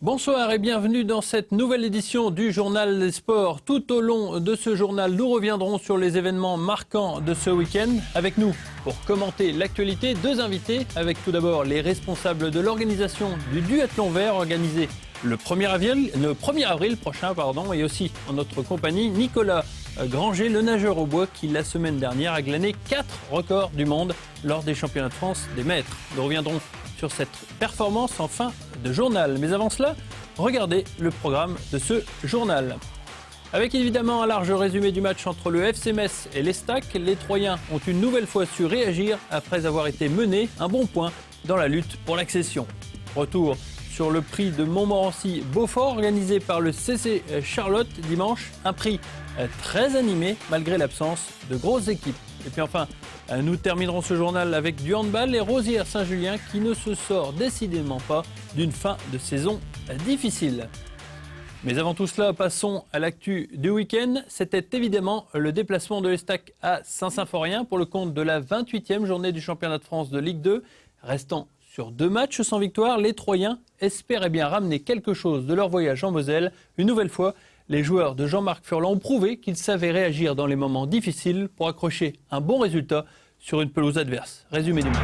Bonsoir et bienvenue dans cette nouvelle édition du Journal des Sports. Tout au long de ce journal, nous reviendrons sur les événements marquants de ce week-end. Avec nous, pour commenter l'actualité, deux invités. Avec tout d'abord les responsables de l'organisation du duathlon vert organisé le 1er avril prochain, et aussi en notre compagnie Nicolas Granger, le nageur au bois qui la semaine dernière a glané 4 records du monde lors des championnats de France des maîtres. Nous reviendrons sur cette performance en fin de journal. Mais avant cela, regardez le programme de ce journal. Avec évidemment un large résumé du match entre le FC Metz et l'Estac, les Troyens ont une nouvelle fois su réagir après avoir été menés un bon point dans la lutte pour l'accession. Retour sur le prix de Montmorency-Beaufort organisé par le CC Charlotte dimanche. Un prix très animé malgré l'absence de grosses équipes. Et puis enfin, nous terminerons ce journal avec du handball et Rosières Saint-Julien qui ne se sort décidément pas d'une fin de saison difficile. Mais avant tout cela, passons à l'actu du week-end. C'était évidemment le déplacement de l'Estac à Saint-Symphorien pour le compte de la 28e journée du championnat de France de Ligue 2. Restant sur 2 matchs sans victoire, les Troyens espéraient bien ramener quelque chose de leur voyage en Moselle. Une nouvelle fois, les joueurs de Jean-Marc Furlan ont prouvé qu'ils savaient réagir dans les moments difficiles pour accrocher un bon résultat sur une pelouse adverse. Résumé du match.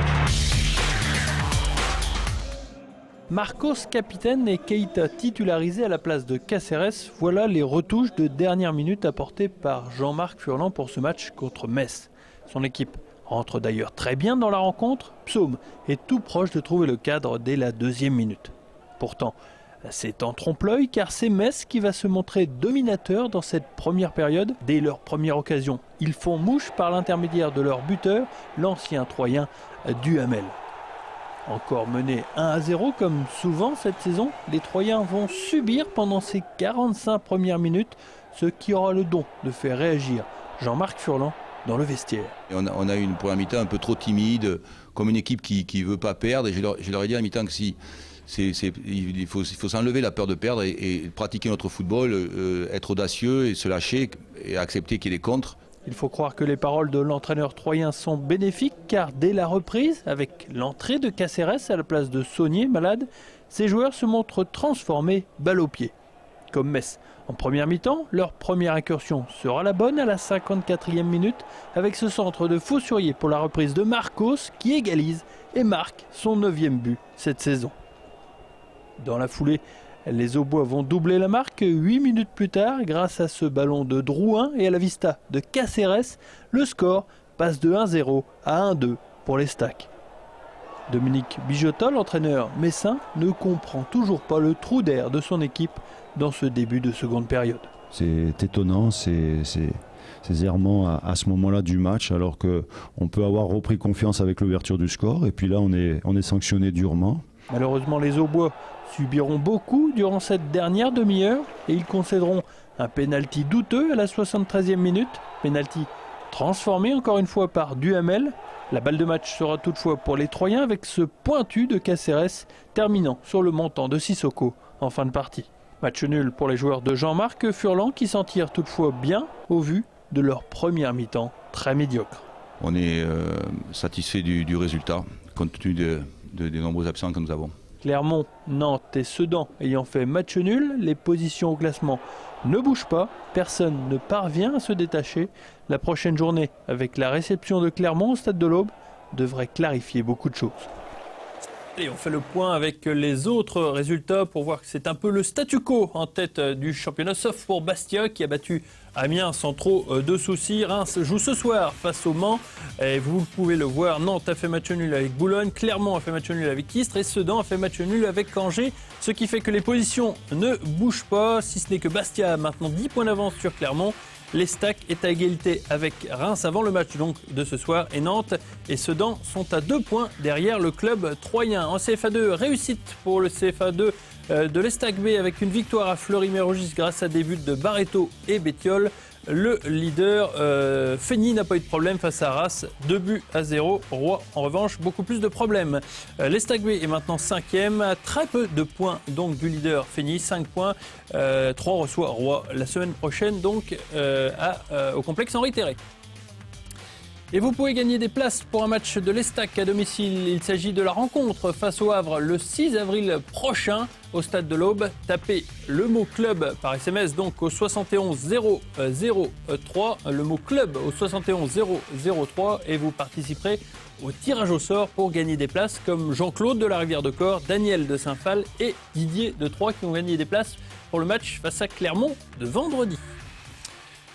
Marcos capitaine et Keita titularisé à la place de Cáceres, voilà les retouches de dernière minute apportées par Jean-Marc Furlan pour ce match contre Metz. Son équipe rentre d'ailleurs très bien dans la rencontre. Psaume est tout proche de trouver le cadre dès la 2e minute. Pourtant, c'est en trompe-l'œil car c'est Metz qui va se montrer dominateur dans cette première période. Dès leur première occasion, ils font mouche par l'intermédiaire de leur buteur, l'ancien Troyen Duhamel. Encore menés 1-0 comme souvent cette saison, les Troyens vont subir pendant ces 45 premières minutes ce qui aura le don de faire réagir Jean-Marc Furlan dans le vestiaire. Et on a eu une première mi-temps un peu trop timide, comme une équipe qui ne veut pas perdre. Et je leur ai dit à la mi-temps que il faut s'enlever la peur de perdre et pratiquer notre football, être audacieux et se lâcher et accepter qu'il y ait des contres. Il faut croire que les paroles de l'entraîneur troyen sont bénéfiques car dès la reprise, avec l'entrée de Cáceres à la place de Saunier, malade, ces joueurs se montrent transformés balle au pied. Comme Metz en première mi-temps, leur première incursion sera la bonne à la 54e minute avec ce centre de Faussurier pour la reprise de Marcos qui égalise et marque son 9e but cette saison. Dans la foulée, les Aubois vont doubler la marque 8 minutes plus tard grâce à ce ballon de Drouin et à la vista de Cáceres. Le score passe de 1-0 à 1-2 pour les Stacks. Dominique Bijotta, l'entraîneur messin, ne comprend toujours pas le trou d'air de son équipe dans ce début de seconde période. C'est étonnant, ces errements à ce moment-là du match, alors qu'on peut avoir repris confiance avec l'ouverture du score. Et puis là, on est sanctionné durement. Malheureusement, les Aubois subiront beaucoup durant cette dernière demi-heure et ils concéderont un pénalty douteux à la 73e minute. Pénalty transformé encore une fois par Duhamel. La balle de match sera toutefois pour les Troyens avec ce pointu de Cáceres terminant sur le montant de Sissoko en fin de partie. Match nul pour les joueurs de Jean-Marc Furlan qui s'en tirent toutefois bien au vu de leur première mi-temps très médiocre. On est satisfait du résultat compte tenu des nombreux absents que nous avons. Clermont, Nantes et Sedan ayant fait match nul, les positions au classement ne bougent pas, personne ne parvient à se détacher. La prochaine journée, avec la réception de Clermont au Stade de l'Aube, devrait clarifier beaucoup de choses. Et on fait le point avec les autres résultats pour voir que c'est un peu le statu quo en tête du championnat, sauf pour Bastia qui a battu Amiens sans trop de soucis. Reims joue ce soir face au Mans et vous pouvez le voir, Nantes a fait match nul avec Boulogne, Clermont a fait match nul avec Istres et Sedan a fait match nul avec Angers. Ce qui fait que les positions ne bougent pas, si ce n'est que Bastia a maintenant 10 points d'avance sur Clermont. L'Estac est à égalité avec Reims avant le match donc de ce soir et Nantes et Sedan sont à 2 points derrière le club troyen. En CFA2, réussite pour le CFA2 de l'Estac B avec une victoire à Fleury-Mérogis grâce à des buts de Barreto et Bétiol. Le leader Feigny n'a pas eu de problème face à Arras, 2-0. Roy, en revanche, beaucoup plus de problèmes. L'Estac B est maintenant 5e, très peu de points donc du leader Feigny, 5 points. 3 reçoit Roy la semaine prochaine donc au complexe Henri Terré. Et vous pouvez gagner des places pour un match de l'Estac à domicile. Il s'agit de la rencontre face au Havre le 6 avril prochain au Stade de l'Aube. Tapez le mot club par SMS donc au 71 003, le mot club au 71 003 et vous participerez au tirage au sort pour gagner des places comme Jean-Claude de la Rivière-de-Corps, Daniel de Saint-Phal et Didier de Troyes qui ont gagné des places pour le match face à Clermont de vendredi.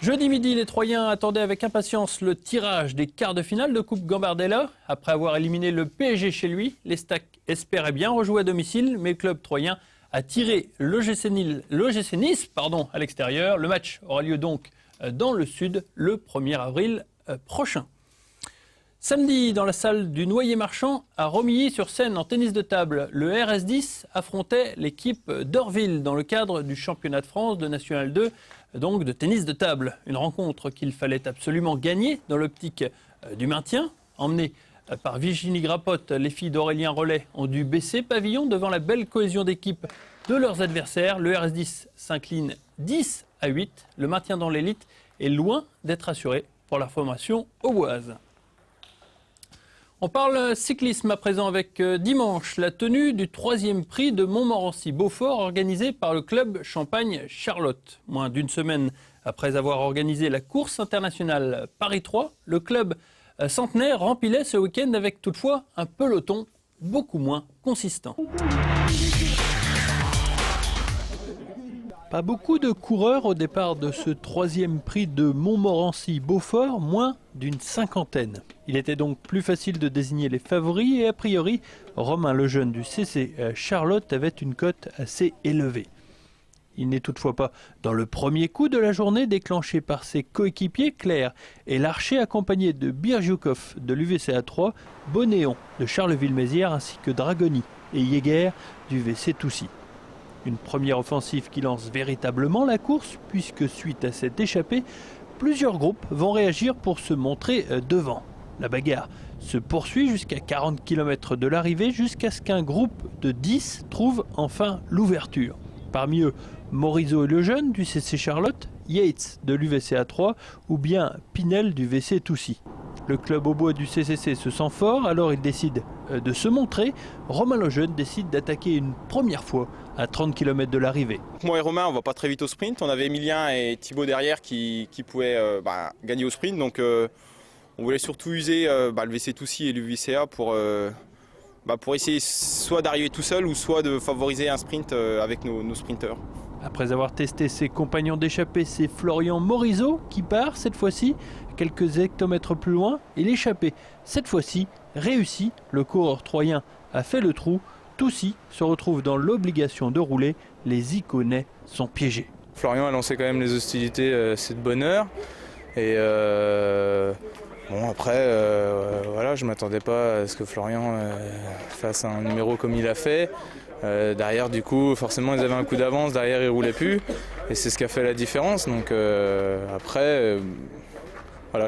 Jeudi midi, les Troyens attendaient avec impatience le tirage des quarts de finale de Coupe Gambardella. Après avoir éliminé le PSG chez lui, l'Estac espérait bien rejouer à domicile, mais le club troyen a tiré l'OGC Nice à l'extérieur. Le match aura lieu donc dans le sud le 1er avril prochain. Samedi, dans la salle du Noyer-Marchand, à Romilly-sur-Seine, en tennis de table, le RS10 affrontait l'équipe d'Orville dans le cadre du championnat de France de National 2, donc de tennis de table. Une rencontre qu'il fallait absolument gagner dans l'optique du maintien. Emmenées par Virginie Grapotte, les filles d'Aurélien Rollet ont dû baisser pavillon devant la belle cohésion d'équipe de leurs adversaires. Le RS10 s'incline 10-8. Le maintien dans l'élite est loin d'être assuré pour la formation auboise. On parle cyclisme à présent avec dimanche la tenue du 3e prix de Montmorency-Beaufort organisé par le club Champagne-Charlotte. Moins d'une semaine après avoir organisé la course internationale Paris 3, le club centenaire rempilait ce week-end avec toutefois un peloton beaucoup moins consistant. Pas beaucoup de coureurs au départ de ce 3e prix de Montmorency-Beaufort, moins d'une cinquantaine. Il était donc plus facile de désigner les favoris et a priori, Romain Lejeune du CC Charlotte avait une cote assez élevée. Il n'est toutefois pas dans le premier coup de la journée déclenché par ses coéquipiers Claire et Larcher accompagné de Birjoukov de l'UVCA 3, Bonéon de Charleville-Mézières ainsi que Dragoni et Jäger du VC Toussy. Une première offensive qui lance véritablement la course puisque suite à cette échappée, plusieurs groupes vont réagir pour se montrer devant. La bagarre se poursuit jusqu'à 40 km de l'arrivée jusqu'à ce qu'un groupe de 10 trouve enfin l'ouverture. Parmi eux, Morizot et Lejeune du CC Charlotte, Yates de l'UVCA 3 ou bien Pinel du VC Toussy. Le club aubois du CCC se sent fort, alors il décide de se montrer. Romain Lejeune décide d'attaquer une première fois à 30 km de l'arrivée. Moi et Romain, on va pas très vite au sprint. On avait Emilien et Thibaut derrière qui pouvaient gagner au sprint. Donc on voulait surtout user le VC Toussy et l'UVCA pour essayer soit d'arriver tout seul ou soit de favoriser un sprint avec nos sprinteurs. Après avoir testé ses compagnons d'échappée, c'est Florian Morizot qui part cette fois-ci quelques hectomètres plus loin et l'échappée, cette fois-ci, réussit. Le coureur troyen a fait le trou. Toussy se retrouve dans l'obligation de rouler. Les Iconais sont piégés. Florian a lancé quand même les hostilités, c'est de bonne heure. Et je ne m'attendais pas à ce que Florian fasse un numéro comme il a fait. Derrière, du coup, forcément, ils avaient un coup d'avance. Derrière, ils ne roulaient plus. Et c'est ce qui a fait la différence. Donc je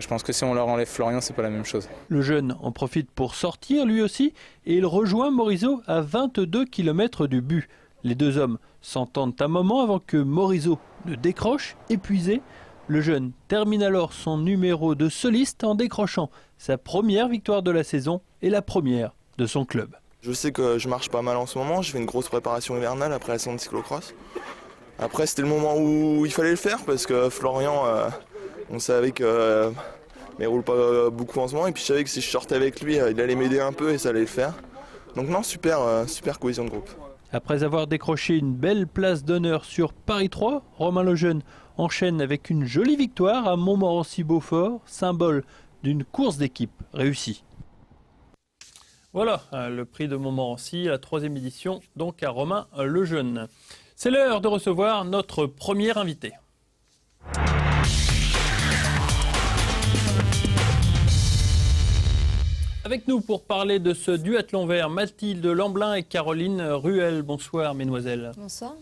pense que si on leur enlève Florian, c'est pas la même chose. Le jeune en profite pour sortir lui aussi et il rejoint Morizot à 22 km du but. Les deux hommes s'entendent un moment avant que Morizot ne décroche, épuisé. Le jeune termine alors son numéro de soliste en décrochant sa première victoire de la saison et la première de son club. Je sais que je marche pas mal en ce moment, je fais une grosse préparation hivernale après la saison de cyclocross. Après c'était le moment où il fallait le faire parce que Florian, on savait que il roule pas beaucoup en ce moment et puis je savais que si je sortais avec lui, il allait m'aider un peu et ça allait le faire. Donc non, super cohésion de groupe. Après avoir décroché une belle place d'honneur sur Paris 3, Romain Lejeune enchaîne avec une jolie victoire à Montmorency-Beaufort, symbole d'une course d'équipe réussie. Voilà, le prix de Montmorency, la 3e édition, donc à Romain Lejeune. C'est l'heure de recevoir notre premier invité. Avec nous pour parler de ce duathlon vert, Mathilde Lamblin et Caroline Ruel. Bonsoir, mesdemoiselles. Bonsoir.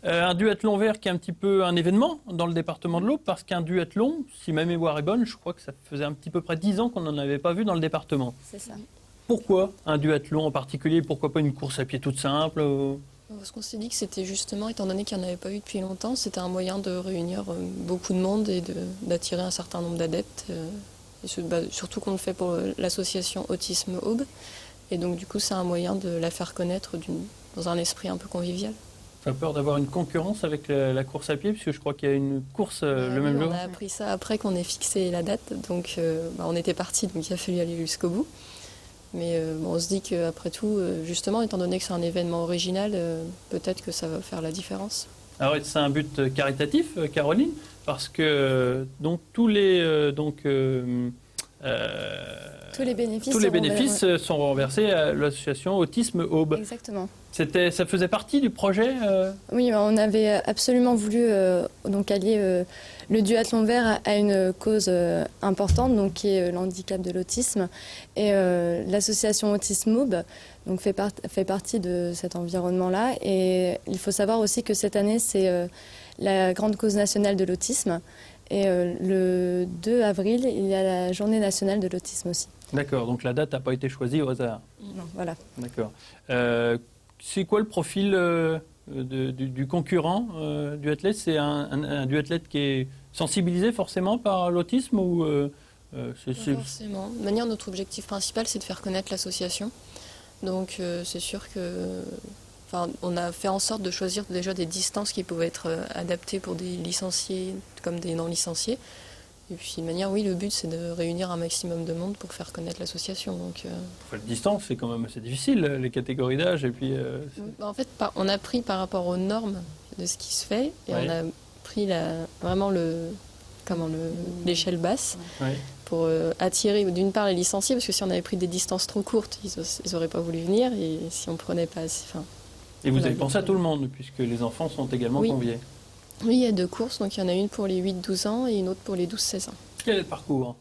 Un duathlon vert qui est un petit peu un événement dans le département de l'Aube, parce qu'un duathlon, si ma mémoire est bonne, je crois que ça faisait un petit peu près 10 ans qu'on n'en avait pas vu dans le département. C'est ça. Pourquoi un duathlon en particulier? Pourquoi pas une course à pied toute simple? Parce qu'on s'est dit que c'était justement, étant donné qu'il n'y en avait pas eu depuis longtemps, c'était un moyen de réunir beaucoup de monde et d'attirer un certain nombre d'adeptes. Et surtout qu'on le fait pour l'association Autisme Aube. Et donc du coup, c'est un moyen de la faire connaître dans un esprit un peu convivial. Tu as peur d'avoir une concurrence avec la course à pied, puisque je crois qu'il y a une course le même jour. On a appris ça après qu'on ait fixé la date, donc on était partis, donc il a fallu aller jusqu'au bout. Mais on se dit qu'après tout, justement, étant donné que c'est un événement original, peut-être que ça va faire la différence. Alors c'est un but caritatif, Caroline, parce que donc tous les bénéfices sont reversés à l'association Autisme Aube. Exactement. Ça faisait partie du projet Oui, on avait absolument voulu donc allier le duathlon vert à une cause importante, donc qui est l'handicap de l'autisme. Et l'association Autisme Aube donc fait partie de cet environnement-là. Et il faut savoir aussi que cette année, c'est la grande cause nationale de l'autisme. Et le 2 avril, il y a la journée nationale de l'autisme aussi. D'accord, donc la date n'a pas été choisie au hasard. Non, voilà. D'accord. C'est quoi le profil du concurrent duathlète? C'est un duathlète qui est sensibilisé forcément par l'autisme ou Pas forcément. De manière, notre objectif principal, c'est de faire connaître l'association. Donc c'est sûr que... on a fait en sorte de choisir déjà des distances qui pouvaient être adaptées pour des licenciés comme des non-licenciés. Et puis de manière, oui, le but c'est de réunir un maximum de monde pour faire connaître l'association. Donc, la distance, c'est quand même assez difficile, les catégories d'âge. Et puis, en fait, on a pris par rapport aux normes de ce qui se fait et on a pris vraiment l'échelle basse pour attirer d'une part les licenciés, parce que si on avait pris des distances trop courtes, ils n'auraient pas voulu venir, et si on prenait pas assez... Et vous avez pensé à tout le monde, puisque les enfants sont également conviés. Oui, il y a 2 courses, donc il y en a une pour les 8-12 ans et une autre pour les 12-16 ans. Quel est le parcours?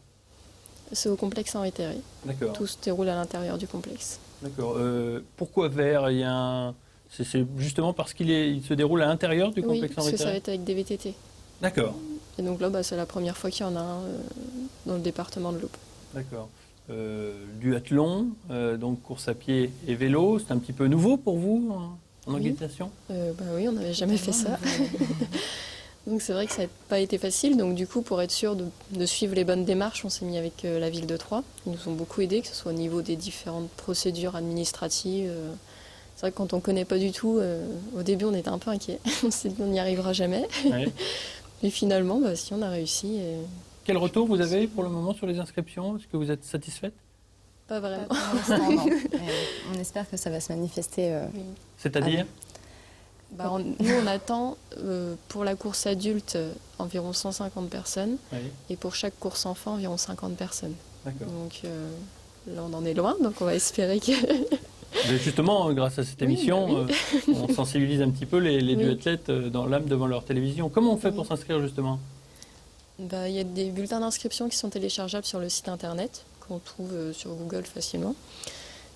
C'est au complexe Henri Terré. D'accord. Tout se déroule à l'intérieur du complexe. D'accord. Pourquoi vert? C'est justement parce qu'il se déroule à l'intérieur du complexe Henri Terré? Oui, parce que ça va être avec des VTT. D'accord. Et donc là, c'est la première fois qu'il y en a un dans le département de l'Aube. D'accord. Duathlon, donc course à pied et vélo, c'est un petit peu nouveau pour vous en organisation? Oui, on n'avait jamais fait ça. Donc c'est vrai que ça n'a pas été facile. Donc du coup, pour être sûr de suivre les bonnes démarches, on s'est mis avec la ville de Troyes. Ils nous ont beaucoup aidés, que ce soit au niveau des différentes procédures administratives. C'est vrai que quand on ne connaît pas du tout, au début on était un peu inquiets. On s'est dit on n'y arrivera jamais. Ouais. Et finalement, si, on a réussi. Et... Quel retour vous avez pour le moment sur les inscriptions? Est-ce que vous êtes satisfaite? Pas vraiment. Pas pour l'instant, non. On espère que ça va se manifester. C'est-à-dire nous, on attend pour la course adulte environ 150 personnes et pour chaque course enfant environ 50 personnes. D'accord. Donc là, on en est loin, donc on va espérer que... Mais justement, grâce à cette émission, on sensibilise un petit peu les duathlètes dans l'âme devant leur télévision. Comment on fait pour s'inscrire justement? Il y a des bulletins d'inscription qui sont téléchargeables sur le site internet, qu'on trouve sur Google facilement.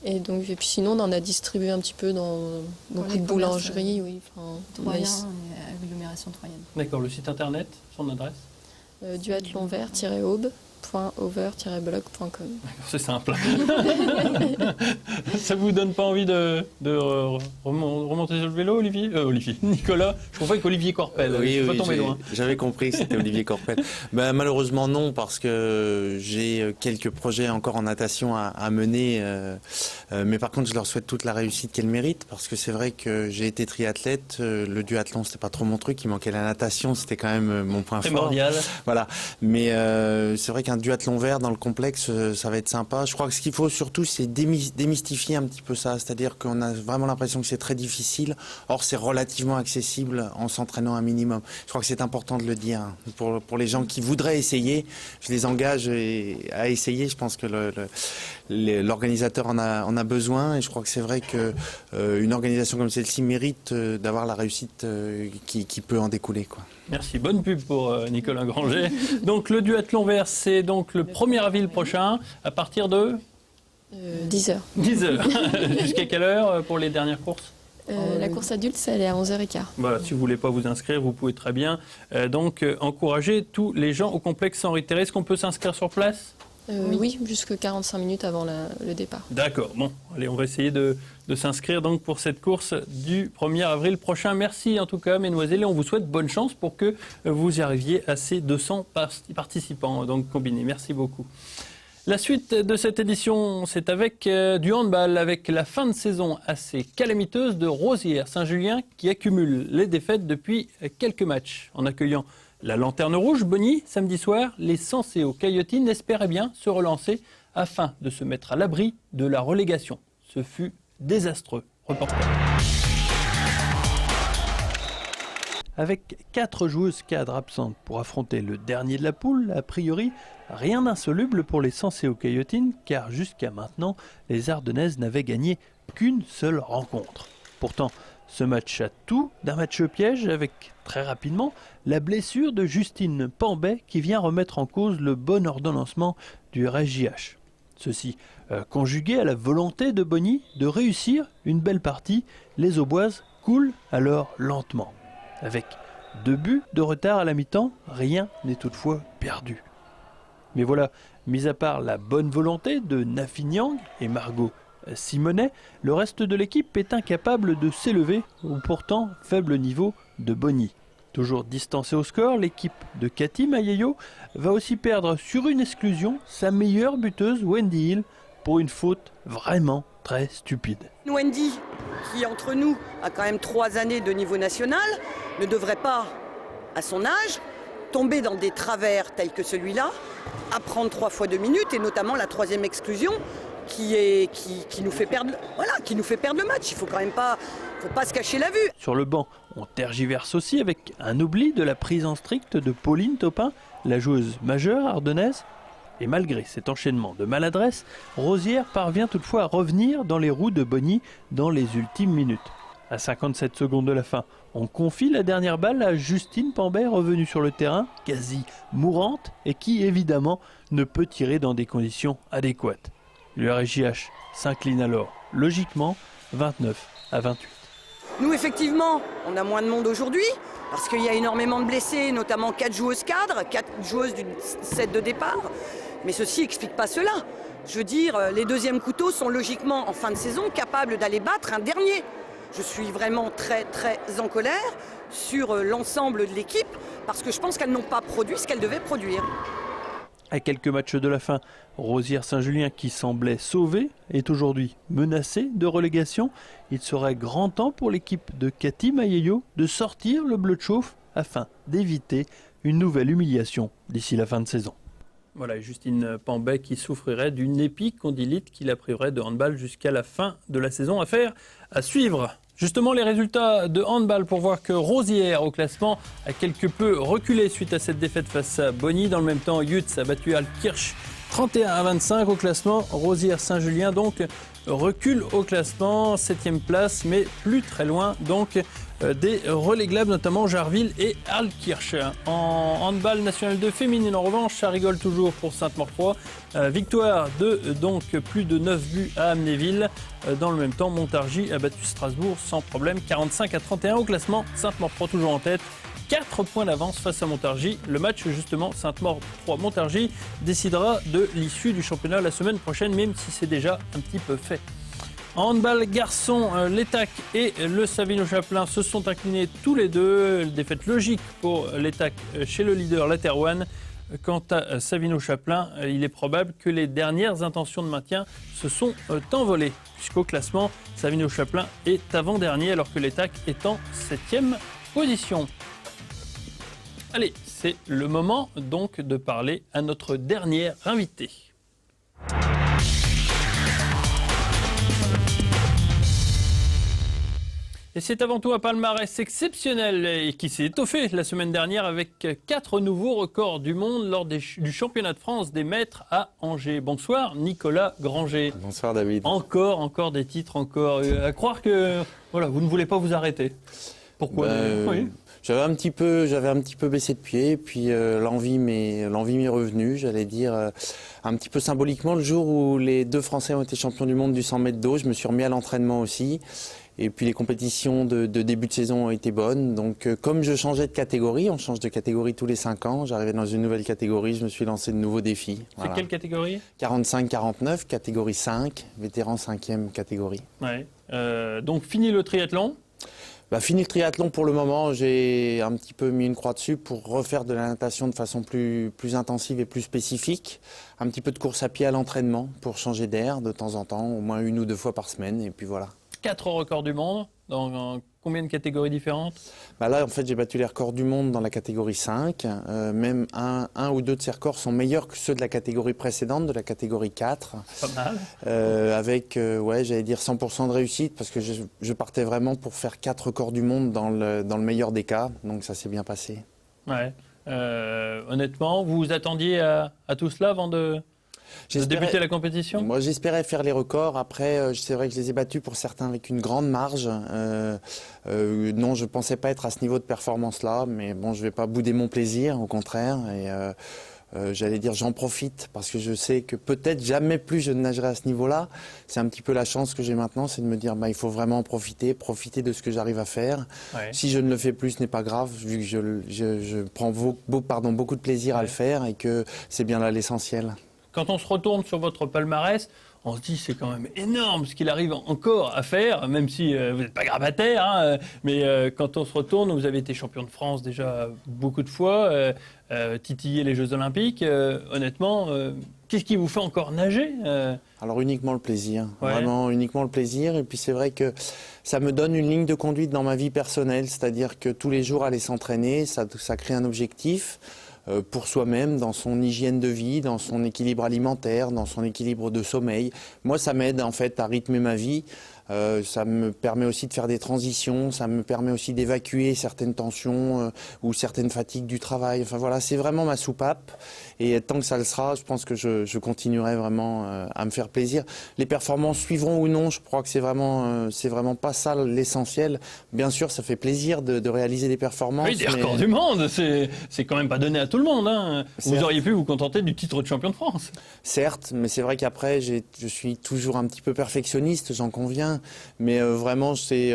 Et puis sinon, on en a distribué un petit peu dans beaucoup de boulangeries. Troyen, agglomération troyenne. D'accord, le site internet, son adresse duathlonvert-over-blog.com. C'est simple. Ça vous donne pas envie de remonter sur le vélo, Olivier Nicolas, je confonds avec Olivier Corpel. J'avais compris que c'était Olivier Corpel. Malheureusement non, parce que j'ai quelques projets encore en natation à mener. Mais par contre, je leur souhaite toute la réussite qu'elles méritent, parce que c'est vrai que j'ai été triathlète. Le duathlon, c'était pas trop mon truc. Il manquait la natation, c'était quand même mon point fort. Primordial. Voilà. Mais c'est vrai qu'un duathlon vert dans le complexe, ça va être sympa. Je crois que ce qu'il faut surtout, c'est démystifier un petit peu ça. C'est-à-dire qu'on a vraiment l'impression que c'est très difficile. Or, c'est relativement accessible en s'entraînant un minimum. Je crois que c'est important de le dire. Pour les gens qui voudraient essayer, je les engage à essayer. Je pense que l'organisateur en a besoin. Et je crois que c'est vrai qu'une organisation comme celle-ci mérite d'avoir la réussite qui peut en découler, quoi. Merci, bonne pub pour Nicolas Granger. Donc le duathlon vert, c'est donc le 1er avril prochain, à partir de 10h. 10h. Jusqu'à quelle heure pour les dernières courses? La course adulte, elle est à 11h15. Voilà, si vous ne voulez pas vous inscrire, vous pouvez très bien encourager tous les gens au complexe Henri Terré. Est-ce qu'on peut s'inscrire sur place? Oui, jusque 45 minutes avant le départ. D'accord, bon, allez, on va essayer de de s'inscrire donc pour cette course du 1er avril prochain. Merci en tout cas, mesdemoiselles, et on vous souhaite bonne chance pour que vous y arriviez à ces 200 participants donc combinés. Merci beaucoup. La suite de cette édition, c'est avec du handball, avec la fin de saison assez calamiteuse de Rosières-Saint-Julien qui accumule les défaites depuis quelques matchs. En accueillant la Lanterne Rouge, Bonny, samedi soir, les Sancéo Coyotes espéraient bien se relancer afin de se mettre à l'abri de la relégation. Ce fut désastreux. Reportage. Avec 4 joueuses cadres absentes pour affronter le dernier de la poule, a priori, rien d'insoluble pour les Sancéo Coyotes, car jusqu'à maintenant, les Ardennaises n'avaient gagné qu'une seule rencontre. Pourtant, ce match a tout d'un match piège avec, très rapidement, la blessure de Justine Pambay qui vient remettre en cause le bon ordonnancement du RSJH. Ceci, conjugué à la volonté de Bonny de réussir une belle partie, les Auboises coulent alors lentement. Avec 2 buts de retard à la mi-temps, rien n'est toutefois perdu. Mais voilà, mis à part la bonne volonté de Nafi Niang et Margot Simonet, le reste de l'équipe est incapable de s'élever au pourtant faible niveau de Bonny. Toujours distancée au score, l'équipe de Cathy Maieyo va aussi perdre sur une exclusion sa meilleure buteuse Wendy Hill pour une faute vraiment très stupide. Wendy, qui entre nous a quand même 3 années de niveau national, ne devrait pas, à son âge, tomber dans des travers tels que celui-là, à prendre 3 fois 2 minutes, et notamment la 3e exclusion qui nous fait perdre, qui nous fait perdre le match. Il faut quand même pas se cacher la vue. Sur le banc, on tergiverse aussi avec un oubli de la prise en strict de Pauline Taupin, la joueuse majeure ardennaise. Et malgré cet enchaînement de maladresse, Rosières parvient toutefois à revenir dans les roues de Bonny dans les ultimes minutes. À 57 secondes de la fin, on confie la dernière balle à Justine Pambay, revenue sur le terrain, quasi mourante, et qui évidemment ne peut tirer dans des conditions adéquates. Le RSJH s'incline alors, logiquement, 29-28. Nous, effectivement, on a moins de monde aujourd'hui, parce qu'il y a énormément de blessés, notamment 4 joueuses cadres, 4 joueuses d'une set de départ. Mais ceci n'explique pas cela. Je veux dire, les deuxièmes couteaux sont logiquement, en fin de saison, capables d'aller battre un dernier. Je suis vraiment très, très en colère sur l'ensemble de l'équipe, parce que je pense qu'elles n'ont pas produit ce qu'elles devaient produire. À quelques matchs de la fin, Rosières-Saint-Julien, qui semblait sauvé, est aujourd'hui menacé de relégation. Il serait grand temps pour l'équipe de Cathy Maieyo de sortir le bleu de chauffe afin d'éviter une nouvelle humiliation d'ici la fin de saison. Voilà, Justine Pambay qui souffrirait d'une épicondylite qui la priverait de handball jusqu'à la fin de la saison. Affaire à suivre. Justement, les résultats de handball pour voir que Rosières au classement a quelque peu reculé suite à cette défaite face à Bonny. Dans le même temps, Yutz a battu Altkirch 31-25 au classement. Rosières-Saint-Julien donc recule au classement, 7e place, mais plus très loin donc des relégables, notamment Jarville et Altkirch. En handball national 2 féminine, en revanche, ça rigole toujours pour Sainte-Maure-3. Victoire de donc plus de 9 buts à Amnéville. Dans le même temps, Montargis a battu Strasbourg sans problème, 45-31 au classement. Sainte-Maure-3 toujours en tête. 4 points d'avance face à Montargis. Le match, justement, Sainte-Maure-3-Montargis décidera de l'issue du championnat la semaine prochaine, même si c'est déjà un petit peu fait. En handball garçon, l'Étac et le Savino-Chaplin se sont inclinés tous les deux. Défaite logique pour l'Étac chez le leader, la Terrouane. Quant à Savino-Chaplin, il est probable que les dernières intentions de maintien se sont envolées, puisqu'au classement, Savino-Chaplin est avant-dernier, alors que l'Étac est en 7e position. Allez, c'est le moment donc de parler à notre dernier invité. Et c'est avant tout un palmarès exceptionnel et qui s'est étoffé la semaine dernière avec 4 nouveaux records du monde lors du championnat de France des maîtres à Angers. Bonsoir Nicolas Granger. Bonsoir David. Encore des titres, encore. À croire que voilà, vous ne voulez pas vous arrêter. Pourquoi oui. J'avais un petit peu baissé de pied, puis l'envie m'est revenue, j'allais dire un petit peu symboliquement. Le jour où les 2 Français ont été champions du monde du 100 mètres d'eau, je me suis remis à l'entraînement aussi. Et puis les compétitions de début de saison ont été bonnes. Donc comme je changeais de catégorie, on change de catégorie tous les 5 ans, j'arrivais dans une nouvelle catégorie, je me suis lancé de nouveaux défis. C'est quelle catégorie ? 45-49, catégorie 5, vétéran 5e catégorie. Ouais. Donc fini le triathlon ? Fini le triathlon pour le moment, j'ai un petit peu mis une croix dessus pour refaire de la natation de façon plus intensive et plus spécifique. Un petit peu de course à pied à l'entraînement pour changer d'air de temps en temps, au moins 1 ou 2 fois par semaine et puis voilà. 4 records du monde dans combien de catégories différentes ? Là, en fait, j'ai battu les records du monde dans la catégorie 5. Même un ou 2 de ces records sont meilleurs que ceux de la catégorie précédente, de la catégorie 4. Pas mal. Avec, j'allais dire 100% de réussite, parce que je partais vraiment pour faire 4 records du monde dans le meilleur des cas. Donc ça s'est bien passé. Ouais. Honnêtement, vous vous attendiez à tout cela avant de débuter la compétition ? Moi, j'espérais faire les records. Après, c'est vrai que je les ai battus pour certains avec une grande marge. Non, je ne pensais pas être à ce niveau de performance-là. Mais bon, je ne vais pas bouder mon plaisir, au contraire. Et j'allais dire, j'en profite parce que je sais que peut-être jamais plus je ne nagerai à ce niveau-là. C'est un petit peu la chance que j'ai maintenant, c'est de me dire, il faut vraiment en profiter de ce que j'arrive à faire. Ouais. Si je ne le fais plus, ce n'est pas grave, vu que je prends beaucoup de plaisir à le faire et que c'est bien là l'essentiel. Quand on se retourne sur votre palmarès, on se dit c'est quand même énorme ce qu'il arrive encore à faire, même si vous n'êtes pas grabataire, mais quand on se retourne, vous avez été champion de France déjà beaucoup de fois, titillé les Jeux Olympiques. Honnêtement, qu'est-ce qui vous fait encore nager Alors uniquement le plaisir, vraiment uniquement le plaisir. Et puis c'est vrai que ça me donne une ligne de conduite dans ma vie personnelle, c'est-à-dire que tous les jours aller s'entraîner, ça crée un objectif. Pour soi-même, dans son hygiène de vie, dans son équilibre alimentaire, dans son équilibre de sommeil. Moi, ça m'aide en fait à rythmer ma vie. Ça me permet aussi de faire des transitions, ça me permet aussi d'évacuer certaines tensions ou certaines fatigues du travail. Enfin voilà, c'est vraiment ma soupape. Et tant que ça le sera, je pense que je continuerai vraiment à me faire plaisir. Les performances suivront ou non, je crois que c'est vraiment pas ça l'essentiel. Bien sûr, ça fait plaisir de réaliser des performances. Oui, des records du monde, c'est quand même pas donné à tout le monde. Hein. Vous auriez pu vous contenter du titre de champion de France. Certes, mais c'est vrai qu'après, je suis toujours un petit peu perfectionniste, j'en conviens. Mais vraiment, c'est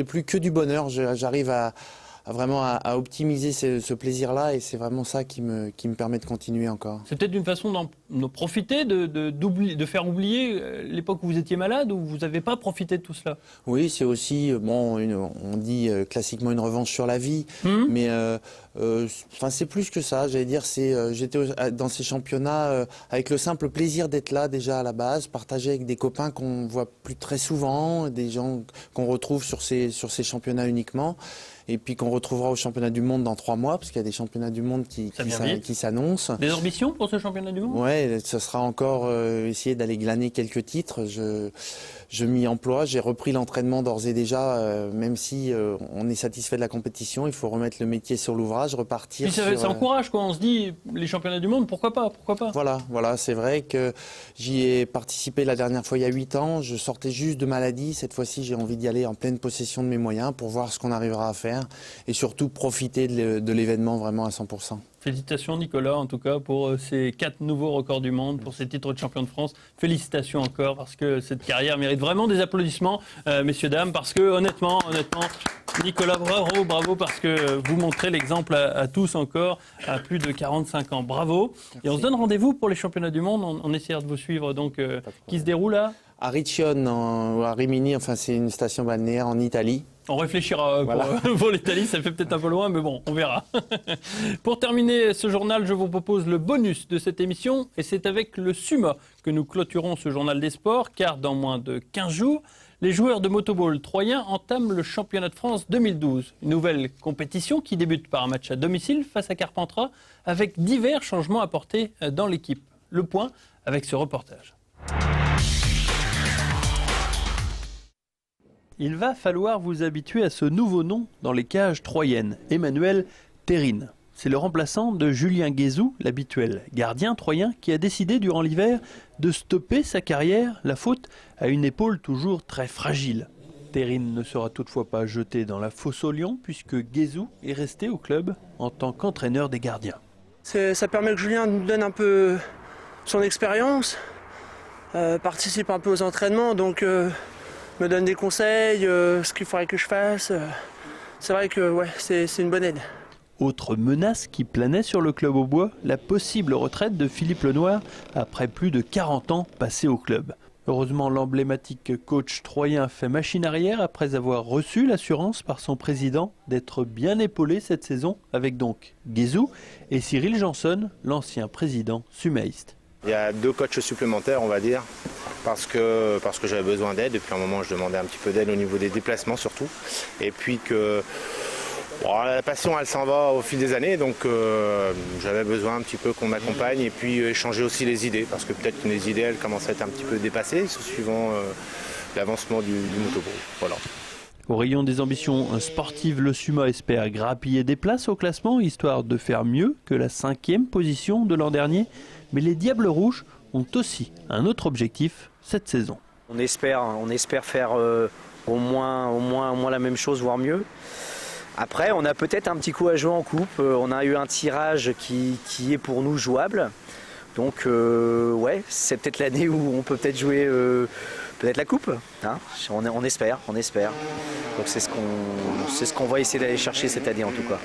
plus que du bonheur. J'arrive vraiment à optimiser ce plaisir-là et c'est vraiment ça qui me permet de continuer encore. C'est peut-être une façon d'en profiter, de faire oublier l'époque où vous étiez malade, ou vous n'avez pas profité de tout cela? Oui, c'est aussi, on dit classiquement une revanche sur la vie, mais c'est plus que ça. J'allais dire, j'étais dans ces championnats avec le simple plaisir d'être là déjà à la base, partager avec des copains qu'on voit plus très souvent, des gens qu'on retrouve sur ces championnats uniquement. Et puis qu'on retrouvera au championnat du monde dans 3 mois, parce qu'il y a des championnats du monde qui s'annoncent. Des ambitions pour ce championnat du monde? Ouais, ce sera encore essayer d'aller glaner quelques titres. Je m'y emploie, j'ai repris l'entraînement d'ores et déjà, même si on est satisfait de la compétition, il faut remettre le métier sur l'ouvrage, repartir. Puis ça encourage, quoi. On se dit, les championnats du monde, pourquoi pas? Voilà, c'est vrai que j'y ai participé la dernière fois il y a 8 ans. Je sortais juste de maladie. Cette fois-ci, j'ai envie d'y aller en pleine possession de mes moyens pour voir ce qu'on arrivera à faire et surtout profiter de l'événement vraiment à 100%. Félicitations Nicolas, en tout cas, pour ces 4 nouveaux records du monde, pour ces titres de champion de France. Félicitations encore, parce que cette carrière mérite vraiment des applaudissements, messieurs, dames, parce que honnêtement, Nicolas, bravo, parce que vous montrez l'exemple à tous encore, à plus de 45 ans. Bravo. Merci. Et on se donne rendez-vous pour les championnats du monde. On essaiera de vous suivre, donc, qui se déroule à Riccione, à Rimini, c'est une station balnéaire en Italie. On réfléchira pour l'Italie, ça fait peut-être un peu loin, mais bon, on verra. Pour terminer ce journal, je vous propose le bonus de cette émission, et c'est avec le SUMA que nous clôturons ce journal des sports, car dans moins de 15 jours, les joueurs de motoball troyens entament le championnat de France 2012. Une nouvelle compétition qui débute par un match à domicile face à Carpentras, avec divers changements apportés dans l'équipe. Le point avec ce reportage. Il va falloir vous habituer à ce nouveau nom dans les cages troyennes, Emmanuel Terrine. C'est le remplaçant de Julien Guézou, l'habituel gardien troyen, qui a décidé durant l'hiver de stopper sa carrière, la faute à une épaule toujours très fragile. Terrine ne sera toutefois pas jeté dans la fosse au lion, puisque Guézou est resté au club en tant qu'entraîneur des gardiens. Ça permet que Julien nous donne un peu son expérience, participe un peu aux entraînements, donc me donne des conseils, ce qu'il faudrait que je fasse. C'est vrai que ouais, c'est une bonne aide. Autre menace qui planait sur le club Aubois, la possible retraite de Philippe Lenoir après plus de 40 ans passés au club. Heureusement, l'emblématique coach troyen fait machine arrière après avoir reçu l'assurance par son président d'être bien épaulé cette saison avec donc Guézou et Cyril Janson, l'ancien président suméiste. Il y a 2 coachs supplémentaires, on va dire, parce que j'avais besoin d'aide. Depuis un moment, je demandais un petit peu d'aide au niveau des déplacements surtout. Et puis que la passion, elle s'en va au fil des années, donc j'avais besoin un petit peu qu'on m'accompagne et puis échanger aussi les idées, parce que peut-être que les idées, elles commencent à être un petit peu dépassées, suivant l'avancement du motocross. Voilà. Au rayon des ambitions sportives, le SUMA espère grappiller des places au classement, histoire de faire mieux que la 5e position de l'an dernier. Mais les Diables Rouges ont aussi un autre objectif cette saison. On espère faire au moins la même chose, voire mieux. Après, on a peut-être un petit coup à jouer en coupe. On a eu un tirage qui est pour nous jouable. Donc, ouais, c'est peut-être l'année où on peut peut-être jouer peut-être la coupe. Hein, on espère. Donc, c'est ce qu'on va essayer d'aller chercher cette année en tout cas.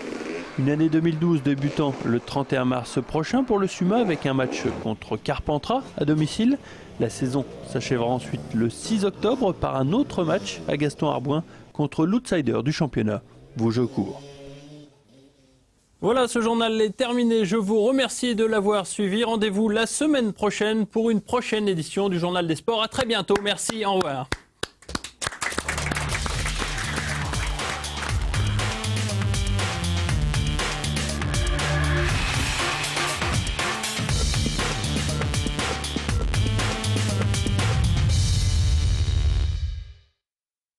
Une année 2012 débutant le 31 mars prochain pour le SUMA avec un match contre Carpentras à domicile. La saison s'achèvera ensuite le 6 octobre par un autre match à Gaston-Arbouin contre l'outsider du championnat, Vougecourt. Voilà, ce journal est terminé. Je vous remercie de l'avoir suivi. Rendez-vous la semaine prochaine pour une prochaine édition du Journal des Sports. À très bientôt. Merci, au revoir.